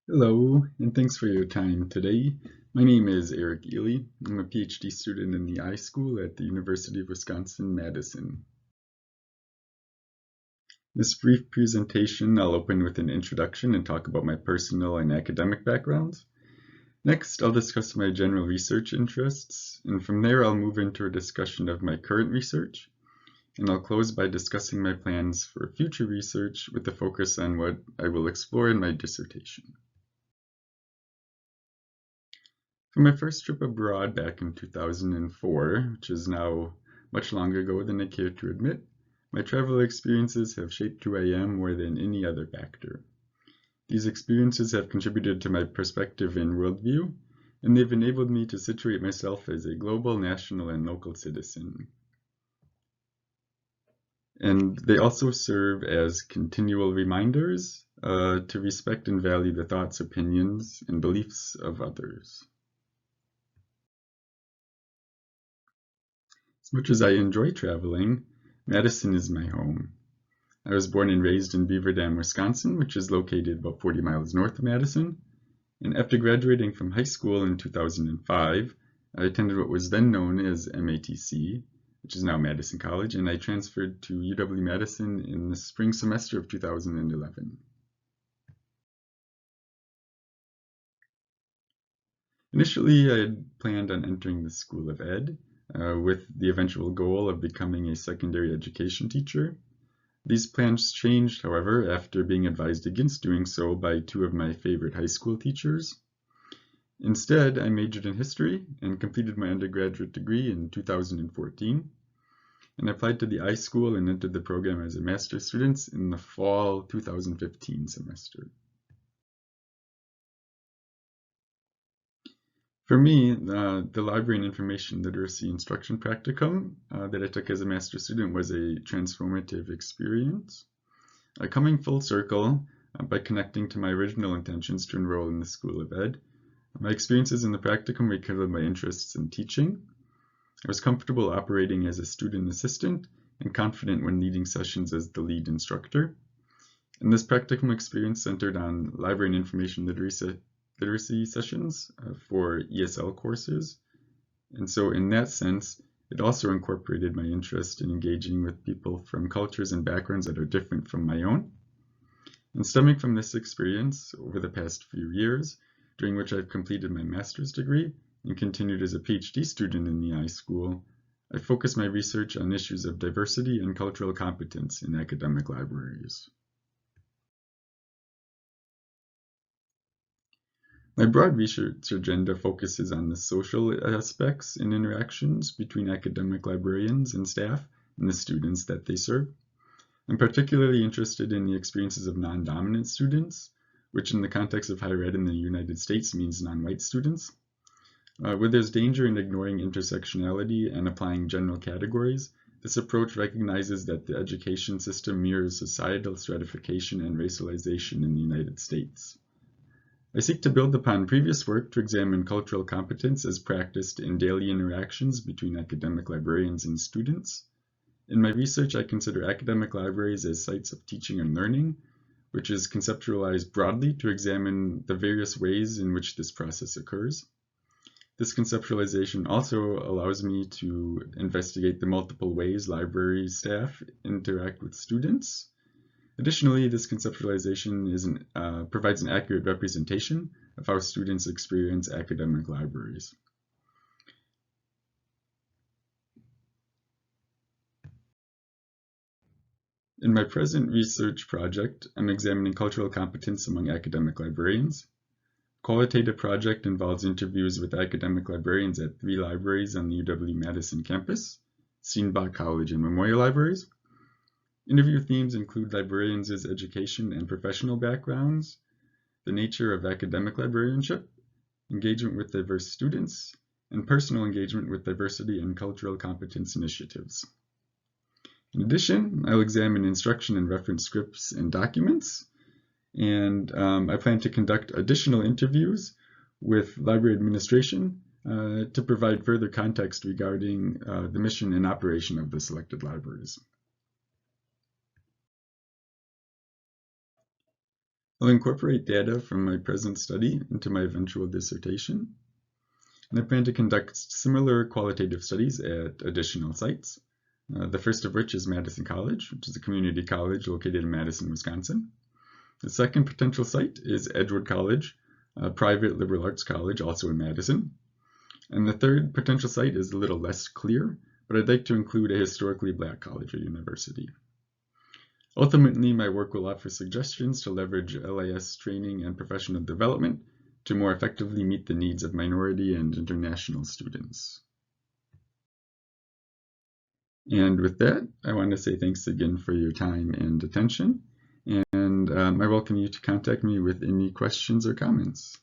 Hello, and thanks for your time today. My name is Eric Ely. I'm a PhD student in the iSchool at the University of Wisconsin-Madison. This brief presentation, I'll open with an introduction and talk about my personal and academic backgrounds. Next, I'll discuss my general research interests, and from there I'll move into a discussion of my current research, and I'll close by discussing my plans for future research with a focus on what I will explore in my dissertation. For my first trip abroad back in 2004, which is now much longer ago than I care to admit, my travel experiences have shaped who I am more than any other factor. These experiences have contributed to my perspective and worldview, and they've enabled me to situate myself as a global, national, and local citizen. And they also serve as continual reminders to respect and value the thoughts, opinions, and beliefs of others. As much as I enjoy traveling, Madison is my home. I was born and raised in Beaver Dam, Wisconsin, which is located about 40 miles north of Madison. And after graduating from high school in 2005, I attended what was then known as MATC, which is now Madison College, and I transferred to UW-Madison in the spring semester of 2011. Initially, I had planned on entering the School of Ed, with the eventual goal of becoming a secondary education teacher. These plans changed, however, after being advised against doing so by two of my favorite high school teachers. Instead, I majored in history and completed my undergraduate degree in 2014, and applied to the iSchool and entered the program as a master's student in the fall 2015 semester. For me, the library and information literacy instruction practicum that I took as a master's student was a transformative experience. Coming full circle by connecting to my original intentions to enroll in the School of Ed, my experiences in the practicum rekindled my interests in teaching. I was comfortable operating as a student assistant and confident when leading sessions as the lead instructor. And this practicum experience centered on library and information literacy sessions for ESL courses. And so in that sense, it also incorporated my interest in engaging with people from cultures and backgrounds that are different from my own. And stemming from this experience over the past few years, during which I've completed my master's degree and continued as a PhD student in the iSchool, I focus my research on issues of diversity and cultural competence in academic libraries. My broad research agenda focuses on the social aspects and interactions between academic librarians and staff and the students that they serve. I'm particularly interested in the experiences of non-dominant students, which in the context of higher ed in the United States means non-white students. Where there's danger in ignoring intersectionality and applying general categories, this approach recognizes that the education system mirrors societal stratification and racialization in the United States. I seek to build upon previous work to examine cultural competence as practiced in daily interactions between academic librarians and students. In my research, I consider academic libraries as sites of teaching and learning, which is conceptualized broadly to examine the various ways in which this process occurs. This conceptualization also allows me to investigate the multiple ways library staff interact with students. Additionally, this conceptualization provides an accurate representation of how students experience academic libraries. In my present research project, I'm examining cultural competence among academic librarians. Qualitative project involves interviews with academic librarians at 3 libraries on the UW-Madison campus, Steenbach College and Memorial Libraries. Interview themes include librarians' education and professional backgrounds, the nature of academic librarianship, engagement with diverse students, and personal engagement with diversity and cultural competence initiatives. In addition, I'll examine instruction and reference scripts and documents, and I plan to conduct additional interviews with library administration to provide further context regarding the mission and operation of the selected libraries. I'll incorporate data from my present study into my eventual dissertation. And I plan to conduct similar qualitative studies at additional sites. The first of which is Madison College, which is a community college located in Madison, Wisconsin. The second potential site is Edgewood College, a private liberal arts college also in Madison. And the third potential site is a little less clear, but I'd like to include a historically Black college or university. Ultimately, my work will offer suggestions to leverage LIS training and professional development to more effectively meet the needs of minority and international students. And with that, I want to say thanks again for your time and attention, and I welcome you to contact me with any questions or comments.